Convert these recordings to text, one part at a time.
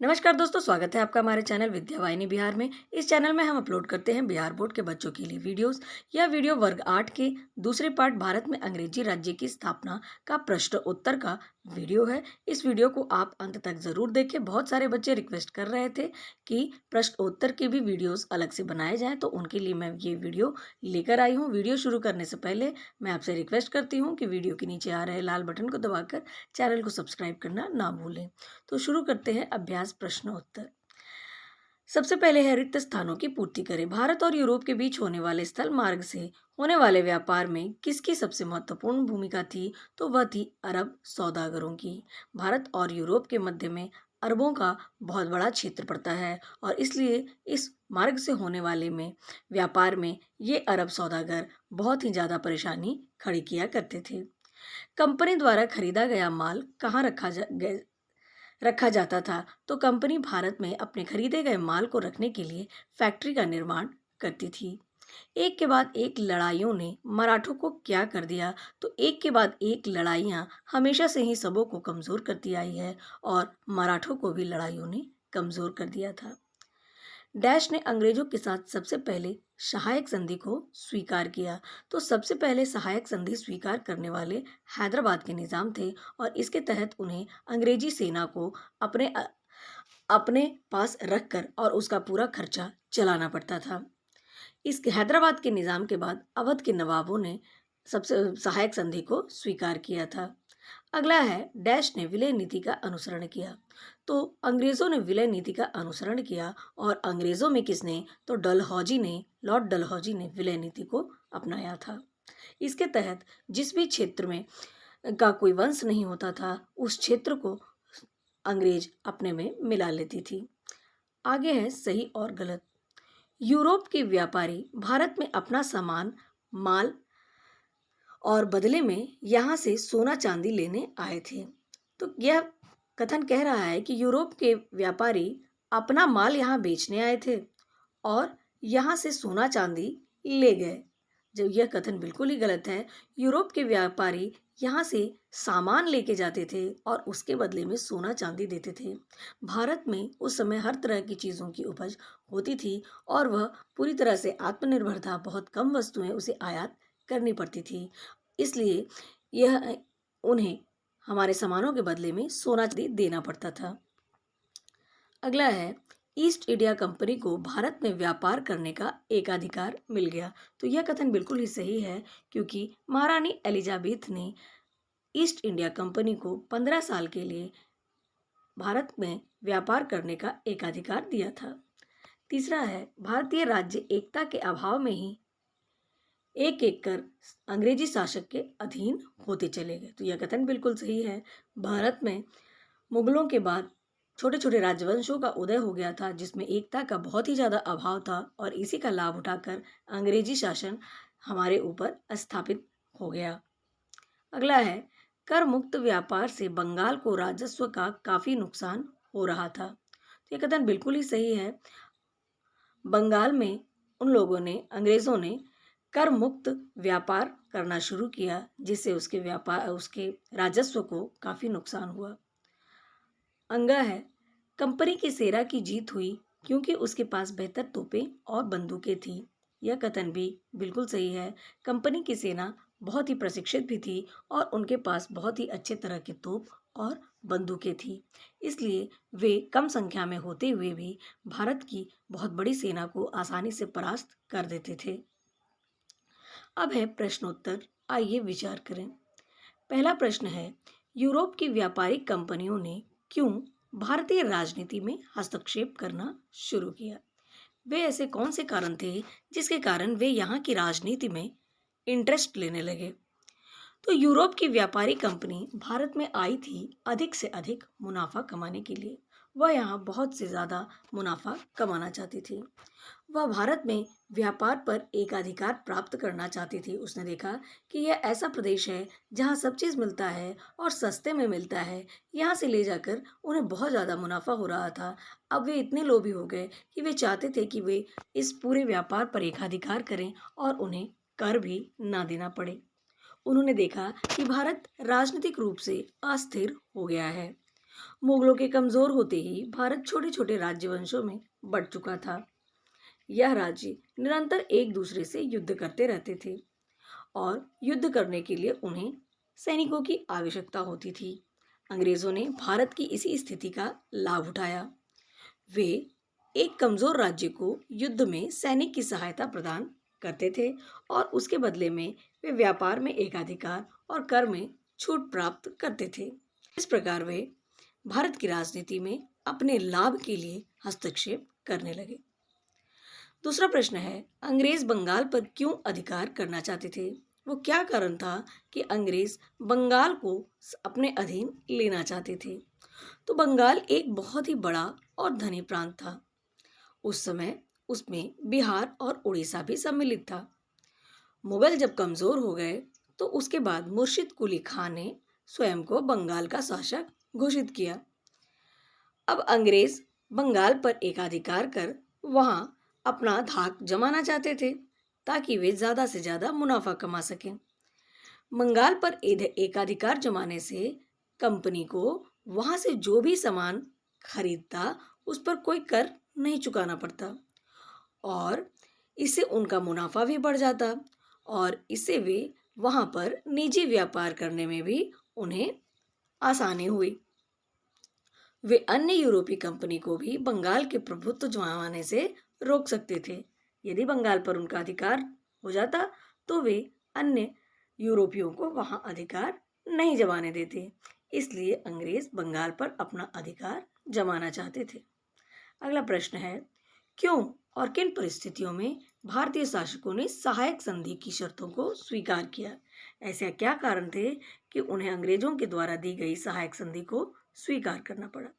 नमस्कार दोस्तों, स्वागत है आपका हमारे चैनल विद्यावाहिनी बिहार में। इस चैनल में हम अपलोड करते हैं बिहार बोर्ड के बच्चों के लिए वीडियोस। यह वीडियो वर्ग 8 के दूसरे पार्ट भारत में अंग्रेजी राज्य की स्थापना का प्रश्न उत्तर का वीडियो है। इस वीडियो को आप अंत तक जरूर देखें। बहुत सारे बच्चे रिक्वेस्ट कर रहे थे कि प्रश्न उत्तर के भी वीडियोस अलग से बनाए जाएं, तो उनके लिए मैं ये वीडियो लेकर आई हूँ। वीडियो शुरू करने से पहले मैं आपसे रिक्वेस्ट करती हूँ कि वीडियो के नीचे आ रहे लाल बटन को दबाकर चैनल को सब्सक्राइब करना ना भूलें। तो शुरू करते हैं अभ्यास प्रश्न उत्तर। सबसे पहले है रिक्त स्थानों की पूर्ति करें। भारत और यूरोप के बीच होने वाले स्थल मार्ग से होने वाले व्यापार में किसकी सबसे महत्वपूर्ण भूमिका थी? तो वह थी अरब सौदागरों की। भारत और यूरोप के मध्य में अरबों का बहुत बड़ा क्षेत्र पड़ता है और इसलिए इस मार्ग से होने वाले में व्यापार में ये अरब सौदागर बहुत ही ज़्यादा परेशानी खड़ी किया करते थे। कंपनी द्वारा खरीदा गया माल कहाँ रखा जाता था? तो कंपनी भारत में अपने खरीदे गए माल को रखने के लिए फैक्ट्री का निर्माण करती थी। एक के बाद एक लड़ाइयों ने मराठों को क्या कर दिया? तो एक के बाद एक लड़ाइयाँ हमेशा से ही सबों को कमज़ोर करती आई है और मराठों को भी लड़ाइयों ने कमज़ोर कर दिया था। डैश ने अंग्रेजों के साथ सबसे पहले सहायक संधि को स्वीकार किया। तो सबसे पहले सहायक संधि स्वीकार करने वाले हैदराबाद के निज़ाम थे और इसके तहत उन्हें अंग्रेजी सेना को अपने पास रखकर और उसका पूरा खर्चा चलाना पड़ता था। इस हैदराबाद के निज़ाम के बाद अवध के नवाबों ने सबसे सहायक संधि को स्वीकार किया था। अगला है डैश ने विलय नीति का अनुसरण किया। तो अंग्रेजों ने विलय नीति का अनुसरण किया और अंग्रेजों में किसने? तो डलहौजी ने, लॉर्ड डलहौजी ने विलय नीति को अपनाया था। इसके तहत जिस भी क्षेत्र में का कोई वंश नहीं होता था उस क्षेत्र को अंग्रेज अपने में मिला लेती थी। आगे है सही और गलत। यूरोप के व्यापारी भारत में अपना सामान माल और बदले में यहाँ से सोना चांदी लेने आए थे। तो यह कथन कह रहा है कि यूरोप के व्यापारी अपना माल यहाँ बेचने आए थे और यहाँ से सोना चांदी ले गए। जब यह कथन बिल्कुल ही गलत है। यूरोप के व्यापारी यहाँ से सामान लेके जाते थे और उसके बदले में सोना चांदी देते थे। भारत में उस समय हर तरह की चीज़ों की उपज होती थी और वह पूरी तरह से आत्मनिर्भर था। बहुत कम वस्तुएं उसे आयात करनी पड़ती थी, इसलिए यह उन्हें हमारे सामानों के बदले में सोना चांदी देना पड़ता था। अगला है ईस्ट इंडिया कंपनी को भारत में व्यापार करने का एकाधिकार मिल गया। तो यह कथन बिल्कुल ही सही है क्योंकि महारानी एलिजाबेथ ने ईस्ट इंडिया कंपनी को 15 साल के लिए भारत में व्यापार करने का एकाधिकार दिया था। तीसरा है भारतीय राज्य एकता के अभाव में ही एक एक कर अंग्रेजी शासक के अधीन होते चले गए। तो यह कथन बिल्कुल सही है। भारत में मुगलों के बाद छोटे छोटे राजवंशों का उदय हो गया था जिसमें एकता का बहुत ही ज़्यादा अभाव था और इसी का लाभ उठाकर अंग्रेजी शासन हमारे ऊपर स्थापित हो गया। अगला है कर मुक्त व्यापार से बंगाल को राजस्व का काफ़ी नुकसान हो रहा था। तो यह कथन बिल्कुल ही सही है। बंगाल में उन लोगों ने, अंग्रेज़ों ने कर मुक्त व्यापार करना शुरू किया जिससे उसके राजस्व को काफ़ी नुकसान हुआ। अंगा है कंपनी की सेना की जीत हुई क्योंकि उसके पास बेहतर तोपें और बंदूकें थी। यह कथन भी बिल्कुल सही है। कंपनी की सेना बहुत ही प्रशिक्षित भी थी और उनके पास बहुत ही अच्छे तरह के तोप और बंदूकें थी, इसलिए वे कम संख्या में होते हुए भी भारत की बहुत बड़ी सेना को आसानी से परास्त कर देते थे। अब है प्रश्नोत्तर, आइए विचार करें। पहला प्रश्न है यूरोप की व्यापारिक कंपनियों ने क्यों भारतीय राजनीति में हस्तक्षेप करना शुरू किया? वे ऐसे कौन से कारण थे जिसके कारण वे यहाँ की राजनीति में इंटरेस्ट लेने लगे? तो यूरोप की व्यापारी कंपनी भारत में आई थी अधिक से अधिक मुनाफा कमाने के लिए। वह यहाँ बहुत से ज़्यादा मुनाफा कमाना चाहती थी। वह भारत में व्यापार पर एकाधिकार प्राप्त करना चाहती थी। उसने देखा कि यह ऐसा प्रदेश है जहाँ सब चीज़ मिलता है और सस्ते में मिलता है। यहाँ से ले जाकर उन्हें बहुत ज़्यादा मुनाफा हो रहा था। अब वे इतने लोभी हो गए कि वे चाहते थे कि वे इस पूरे व्यापार पर एकाधिकार करें और उन्हें कर भी ना देना पड़े। उन्होंने देखा कि भारत राजनीतिक रूप से अस्थिर हो गया है। मुगलों के कमजोर होते ही भारत छोटे छोटे राज्यवंशों में बंट चुका था। यह राज्य निरंतर एक दूसरे से युद्ध करते रहते थे और युद्ध करने के लिए उन्हें सैनिकों की आवश्यकता होती थी। अंग्रेजों ने भारत की इसी स्थिति का लाभ उठाया। वे एक कमजोर राज्य को युद्ध में सैनिक की सहायता प्रदान करते थे और उसके बदले में वे व्यापार में एकाधिकार और कर में छूट प्राप्त करते थे। इस प्रकार वे भारत की राजनीति में अपने लाभ के लिए हस्तक्षेप करने लगे। दूसरा प्रश्न है, अंग्रेज बंगाल पर क्यों अधिकार करना चाहते थे? वो क्या कारण था कि अंग्रेज बंगाल को अपने अधीन लेना चाहते थे? तो बंगाल एक बहुत ही बड़ा और धनी प्रांत था। उस समय उसमें बिहार और उड़ीसा भी सम्मिलित था। मुगल जब कमजोर हो गए तो उसके बाद मुर्शिद कुली खान ने स्वयं को बंगाल का शासक घोषित किया। अब अंग्रेज बंगाल पर एकाधिकार कर वहां अपना धाक जमाना चाहते थे ताकि वे ज्यादा से ज्यादा मुनाफा कमा सकें। बंगाल पर एकाधिकार जमाने से कंपनी को वहां से जो भी सामान खरीदता उस पर कोई कर नहीं चुकाना पड़ता और इससे उनका मुनाफा भी बढ़ जाता और इससे वे वहां पर निजी व्यापार करने में भी उन्हें आसानी हुई। वे अन्य यूरोपीय कंपनी को भी बंगाल के प्रभुत्व जमाने से रोक सकते थे। यदि बंगाल पर उनका अधिकार हो जाता तो वे अन्य यूरोपियों को वहां अधिकार नहीं जमाने देते। इसलिए अंग्रेज बंगाल पर अपना अधिकार जमाना चाहते थे। अगला प्रश्न है, क्यों और किन परिस्थितियों में भारतीय शासकों ने सहायक संधि की शर्तों को स्वीकार किया? ऐसे क्या कारण थे कि उन्हें अंग्रेजों के द्वारा दी गई सहायक संधि को स्वीकार करना पड़ा?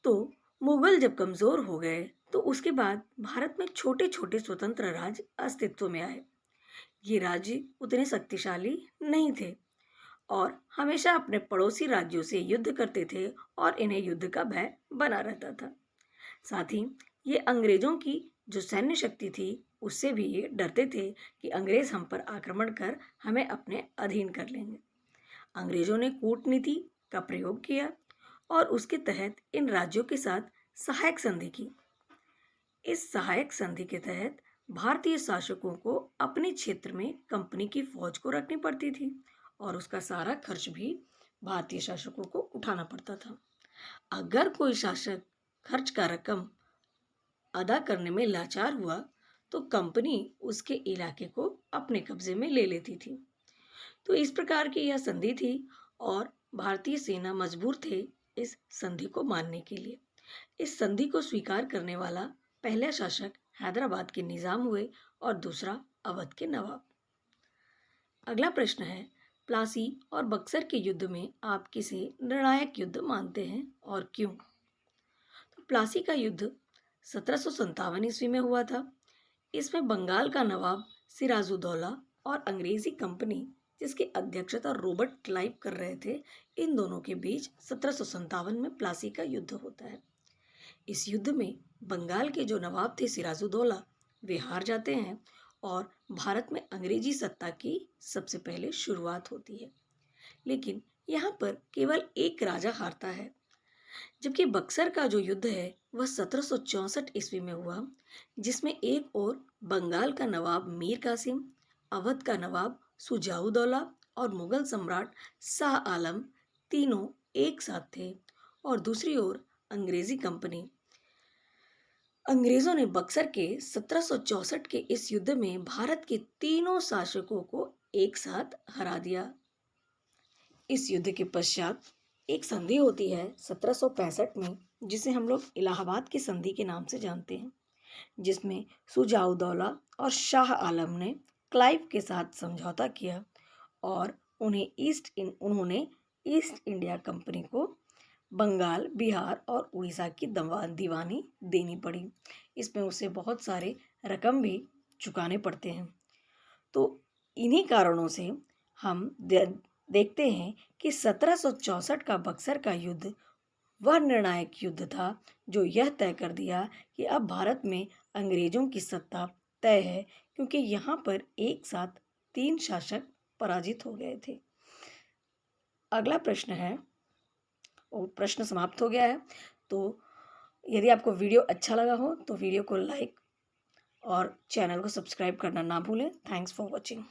तो मुगल जब कमजोर हो गए तो उसके बाद भारत में छोटे छोटे स्वतंत्र राज्य अस्तित्व में आए। ये राज्य उतने शक्तिशाली नहीं थे और हमेशा अपने पड़ोसी राज्यों से युद्ध करते थे और इन्हें युद्ध का भय बना रहता था। साथ ही ये अंग्रेजों की जो सैन्य शक्ति थी उससे भी ये डरते थे कि अंग्रेज हम पर आक्रमण कर हमें अपने अधीन कर लेंगे। अंग्रेजों ने कूटनीति का प्रयोग किया और उसके तहत इन राज्यों के साथ सहायक संधि की। इस सहायक संधि के तहत भारतीय शासकों को अपने क्षेत्र में कंपनी की फौज को रखनी पड़ती थी और उसका सारा खर्च भी भारतीय शासकों को उठाना पड़ता था। अगर कोई शासक खर्च का रकम अदा करने में लाचार हुआ तो कंपनी उसके इलाके को अपने कब्जे में ले लेती थी। तो इस प्रकार की यह संधि थी और भारतीय सेना मजबूर थे इस संधि को मानने के लिए। इस संधि को स्वीकार करने वाला पहला शासक हैदराबाद के निजाम हुए और दूसरा अवध के नवाब। अगला प्रश्न है, प्लासी और बक्सर के युद्ध में आप किसे निर्णायक युद्ध मानते हैं और क्यों? तो प्लासी का युद्ध 1757 ईस्वी में हुआ था। इसमें बंगाल का नवाब सिराजुद्दौला और अंग्रेजी कंपनी जिसकी अध्यक्षता रॉबर्ट क्लाइव कर रहे थे, इन दोनों के बीच 1757 में प्लासी का युद्ध होता है। इस युद्ध में बंगाल के जो नवाब थे सिराजुद्दौला, वे हार जाते हैं और भारत में अंग्रेजी सत्ता की सबसे पहले शुरुआत होती है। लेकिन यहाँ पर केवल एक राजा हारता है, जबकि बक्सर का जो युद्ध है वह 1764 ईस्वी में हुआ, जिसमें एक ओर बंगाल का नवाब मीर कासिम, अवध का नवाब सुजाउदौला और मुगल सम्राट शाह आलम तीनों एक साथ थे और दूसरी ओर अंग्रेजी कंपनी। अंग्रेजों ने बक्सर के 1764 के इस युद्ध में भारत के तीनों शासकों को एक साथ हरा दिया। इस युद्ध के पश्चात एक संधि होती है 1765 में, जिसे हम लोग इलाहाबाद की संधि के नाम से जानते हैं, जिसमें सुजाउदौला और शाह आलम ने क्लाइव के साथ समझौता किया और उन्होंने ईस्ट इंडिया कंपनी को बंगाल, बिहार और उड़ीसा की दीवानी देनी पड़ी। इसमें उसे बहुत सारे रकम भी चुकाने पड़ते हैं। तो इन्हीं कारणों से हम देखते हैं कि 1764 का बक्सर का युद्ध वह निर्णायक युद्ध था जो यह तय कर दिया कि अब भारत में अंग्रेजों की सत्ता तय है, क्योंकि यहाँ पर एक साथ 3 शासक पराजित हो गए थे। अगला प्रश्न है, और प्रश्न समाप्त हो गया है। तो यदि आपको वीडियो अच्छा लगा हो तो वीडियो को लाइक और चैनल को सब्सक्राइब करना ना भूलें। Thanks for watching.